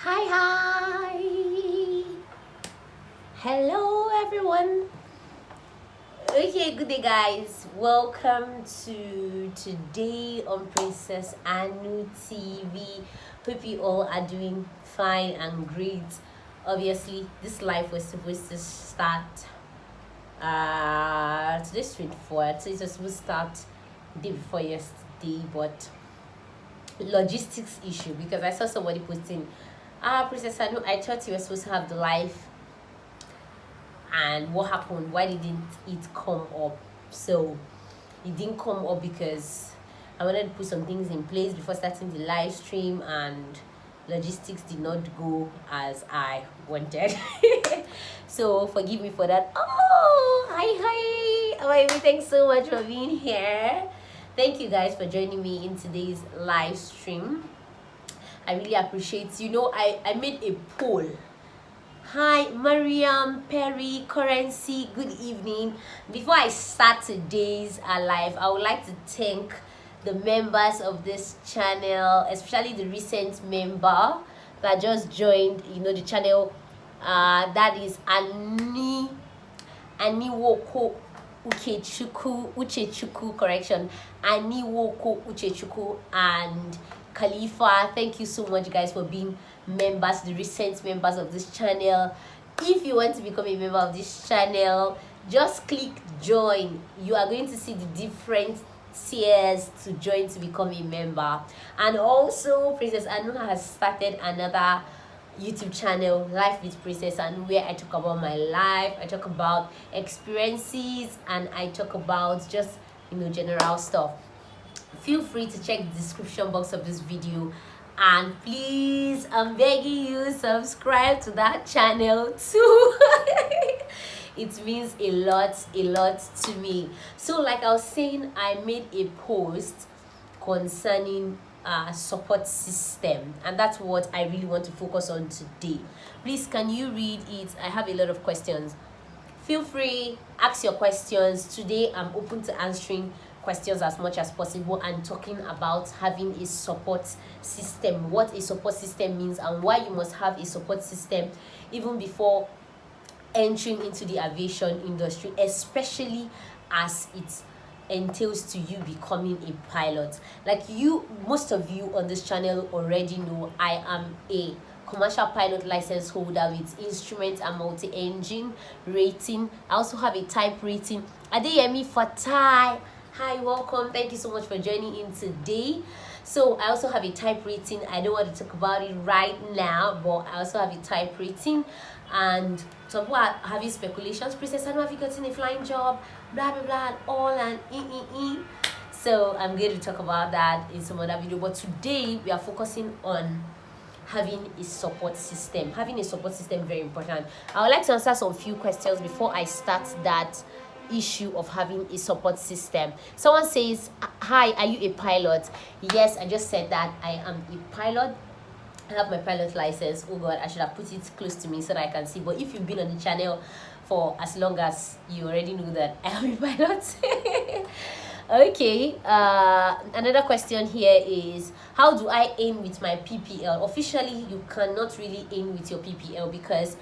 Hi. Hello everyone. Okay, good day guys. Welcome to today on Princess Anu TV. Hope you all are doing fine and great. Obviously, this live was supposed to start today's 24th, so it was supposed to start the day before yesterday, but logistics issue, because I saw somebody posting, Princess Anu, I thought you were supposed to have the live, and what happened? Why didn't it come up? So it didn't come up because I wanted to put some things in place before starting the live stream, and logistics did not go as I wanted. So forgive me for that. Oh, hi. Oh, thanks so much for being here. Thank you guys for joining me in today's live stream. I really appreciate. I made a poll. Hi, Mariam, Perry, Currency, good evening. Before I start today's live, I would like to thank the members of this channel, especially the recent member that just joined, the channel. That is Aniwoko Uchechukwu, correction, Aniwoko Uchechukwu and Khalifa. Thank you so much guys for being members, the recent members of this channel. If you want to become a member of this channel, just click join. You are going to see the different tiers to join to become a member. And also, Princess Anu has started another YouTube channel, Life with Princess Anu, where I talk about my life, I talk about experiences, and I talk about just general stuff. Feel free to check the description box of this video, and please, I'm begging you, subscribe to that channel too. It means a lot to me. So like I was saying, I made a post concerning support system, and that's what I really want to focus on today. Please, can you read it? I have a lot of questions. Feel free, ask your questions. Today I'm open to answering questions as much as possible and talking about having a support system, what a support system means, and why you must have a support system even before entering into the aviation industry, especially as it entails to you becoming a pilot. Like most of you on this channel already know, I am a commercial pilot license holder with instrument and multi-engine rating. I also have a type rating. Adeyemi Fatai, hi, welcome. Thank you so much for joining in today. So I also have a type rating. I don't want to talk about it right now, but I also have a type rating. And some people are having speculations. Princess Anu, have you gotten a flying job? Blah blah blah, and all and So I'm going to talk about that in some other video. But today we are focusing on having a support system. Having a support system, very important. I would like to answer some few questions before I start that issue of having a support system. Someone says, hi, are you a pilot? Yes, I just said that I am a pilot. I have my pilot license. Oh god, I should have put it close to me so that I can see. But if you've been on the channel for as long as, you already know that I am a pilot. Okay, another question here is, how do I aim with my PPL? Officially, you cannot really aim with your PPL because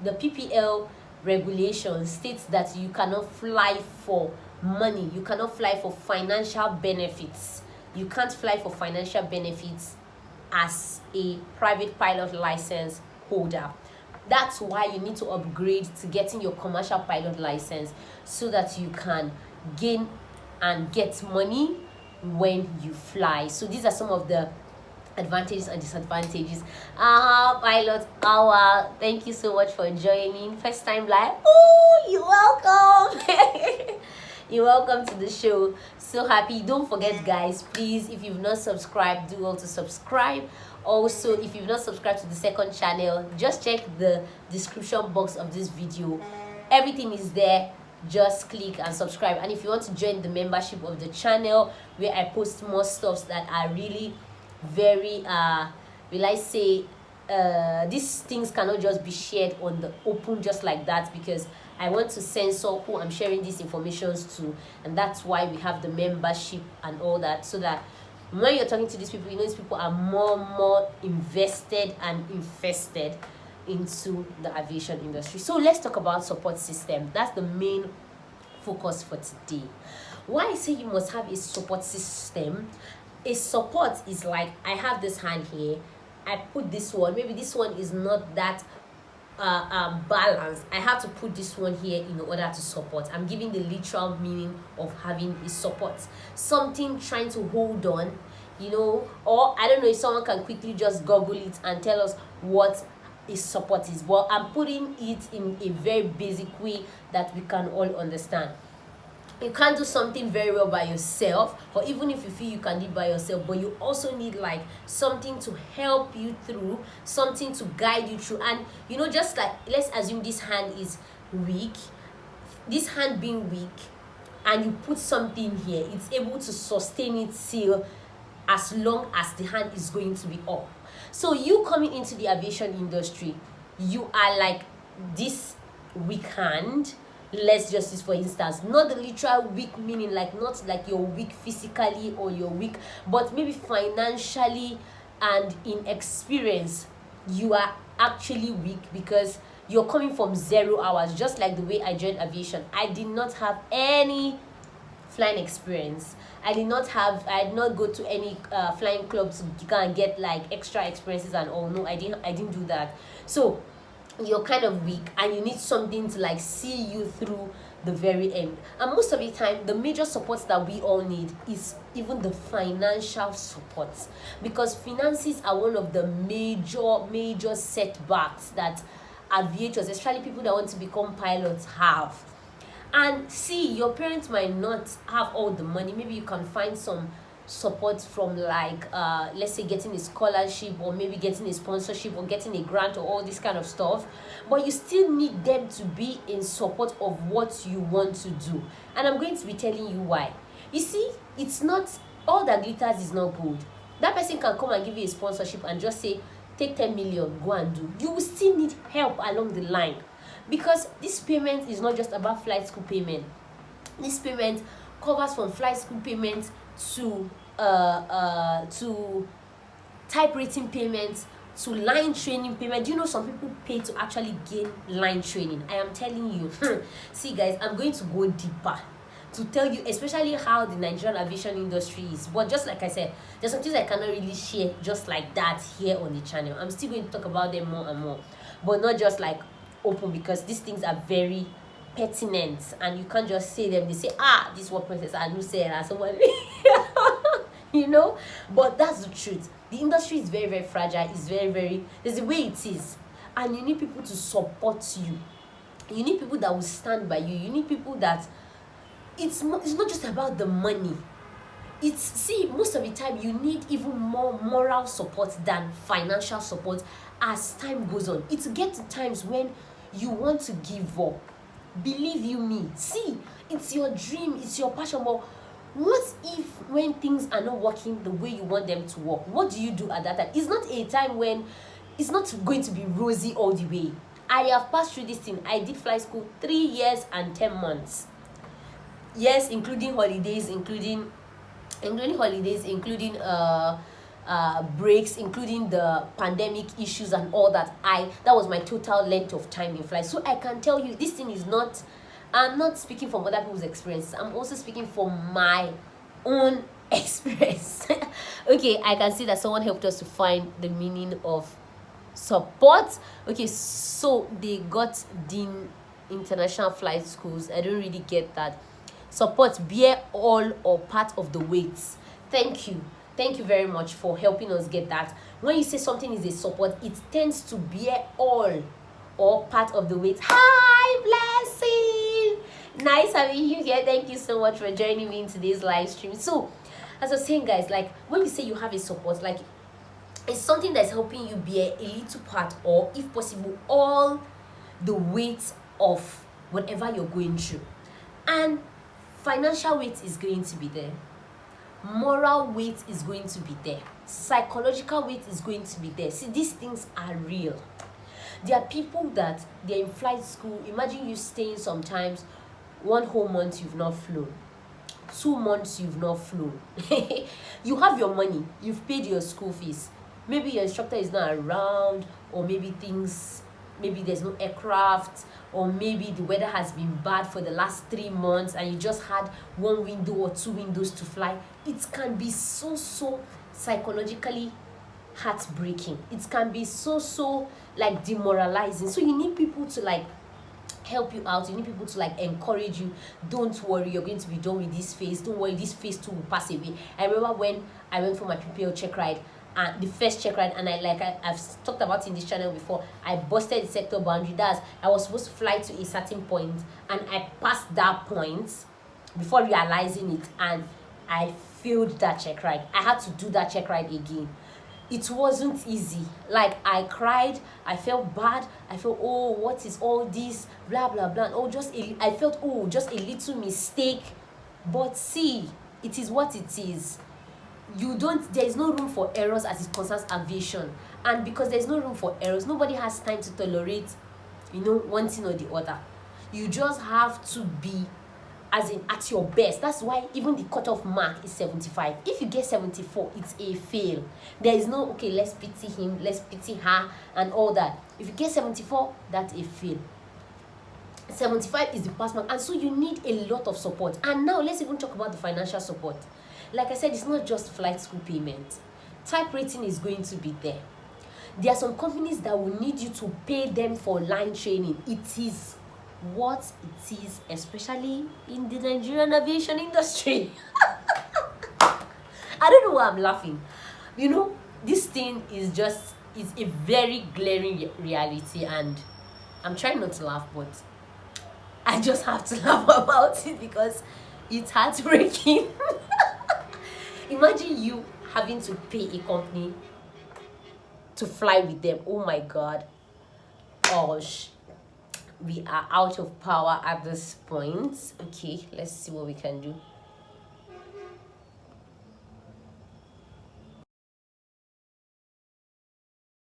the PPL regulation states that you cannot fly for money. You cannot fly for financial benefits. You can't fly for financial benefits as a private pilot license holder. That's why you need to upgrade to getting your commercial pilot license so that you can gain and get money when you fly. So these are some of the advantages and disadvantages. Pilot hour, thank you so much for joining. First time live. Oh, you're welcome. You're welcome to the show. So happy. Don't forget guys, please, if you've not subscribed, do also subscribe. Also, if you've not subscribed to the second channel, just check the description box of this video. Everything is there. Just click and subscribe. And if you want to join the membership of the channel, where I post more stuffs that are really very will I say these things cannot just be shared on the open just like that, because I want to censor who I'm sharing these informations to, and that's why we have the membership and all that, so that When you're talking to these people, you know these people are more invested and infested into the aviation industry. So let's talk about support system. That's the main focus for today. Why I say you must have a support system. A support is like, I have this hand here, I put this one, maybe this one is not that balanced, I have to put this one here in order to support. I'm giving the literal meaning of having a support, something trying to hold on, you know. Or I don't know if someone can quickly just google it and tell us what a support is, but I'm putting it in a very basic way that we can all understand. You can't do something very well by yourself, or even if you feel you can do it by yourself, but you also need like something to help you through, something to guide you through. And you know, just like, let's assume this hand is weak, this hand being weak, and you put something here, it's able to sustain it still as long as the hand is going to be up. So you coming into the aviation industry, you are like this weak hand. Let's just use for instance, not the literal weak meaning, like not like you're weak physically or you're weak, but maybe financially and in experience you are actually weak, because you're coming from 0 hours. Just like the way I joined aviation, I did not have any flying experience. I did not go to any flying clubs to go and get like extra experiences and all. No, I didn't do that. So you're kind of weak and you need something to like see you through the very end. And most of the time, the major support that we all need is even the financial support, because finances are one of the major setbacks that aviators, especially people that want to become pilots, have. And see, your parents might not have all the money. Maybe you can find some support from like let's say getting a scholarship, or maybe getting a sponsorship, or getting a grant, or all this kind of stuff, but you still need them to be in support of what you want to do. And I'm going to be telling you why. You see, it's not all that glitters is not gold. That person can come and give you a sponsorship and just say, take 10 million, go and do. You will still need help along the line, because this payment is not just about flight school payment. This payment covers from flight school payment to type rating payments, to line training payment. You know, some people pay to actually gain line training. I am telling you. See guys, I'm going to go deeper to tell you especially how the Nigerian aviation industry is. But just like I said, there's some things I cannot really share just like that here on the channel. I'm still going to talk about them more and more, but not just like open, because these things are very pertinent and you can't just say them. They say, this is what Princess Anu said, or someone you know. But that's the truth. The industry is very fragile. It's very there's the way it is, and you need people to support you. You need people that will stand by you. You need people that it's not just about the money. See, most of the time you need even more moral support than financial support as time goes on. It gets to times when you want to give up. Believe you me. See, it's your dream, it's your passion, but what if when things are not working the way you want them to work? What do you do at that time? It's not a time when it's not going to be rosy all the way. I have passed through this thing. I did flight school 3 years and 10 months. Yes, including holidays, including breaks, including the pandemic issues and all that. That was my total length of time in flight. So I can tell you, this thing is not, I'm not speaking from other people's experiences. I'm also speaking from my own experience. Okay, I can see that someone helped us to find the meaning of support. Okay, so they got Dean International Flight Schools. I don't really get that. Support, bear all or part of the weights. Thank you very much for helping us get that. When you say something is a support, it tends to bear all or part of the weight. Hi, Blessing, nice having you here. Thank you so much for joining me in today's live stream. So as I was saying, guys, like when we say you have a support, like it's something that's helping you bear a little part, or if possible all the weight of whatever you're going through. And financial weight is going to be there, moral weight is going to be there, psychological weight is going to be there. See, these things are real. There are people that they're in flight school. Imagine you staying sometimes 1 whole month you've not flown. 2 months you've not flown. You have your money, you've paid your school fees, maybe your instructor is not around, or maybe there's no aircraft, or maybe the weather has been bad for the last 3 months and you just had 1 window or 2 windows to fly. It can be so psychologically heartbreaking. It can be so like demoralizing. So you need people to like help you out. You need people to like encourage you. Don't worry, you're going to be done with this phase. Don't worry, this phase too will pass away. I remember when I went for my PPL check ride, and the first check ride, and I've talked about in this channel before, I busted the sector boundary. That's, I was supposed to fly to a certain point and I passed that point before realizing it, and I failed that check ride. I had to do that check ride again. It wasn't easy. Like, I cried, I felt bad, I felt, oh, what is all this, blah blah blah. Oh, I felt, oh, just a little mistake. But see, it is what it is. There is no room for errors as it concerns aviation, and because there is no room for errors, nobody has time to tolerate, one thing or the other. You just have to be at your best. That's why even the cutoff mark is 75. If you get 74, it's a fail. There is no, okay, let's pity him, let's pity her and all that. If you get 74, that's a fail. 75 is the pass mark, and so you need a lot of support. And now let's even talk about the financial support. Like I said, it's not just flight school payment. Type rating is going to be there. There are some companies that will need you to pay them for line training. It is what it is, especially in the Nigerian aviation industry. I don't know why I'm laughing. This thing is a very glaring reality, and I'm trying not to laugh, but I just have to laugh about it because it's heartbreaking. Imagine you having to pay a company to fly with them. Oh my God. Gosh. We are out of power at this point. Okay, let's see what we can do.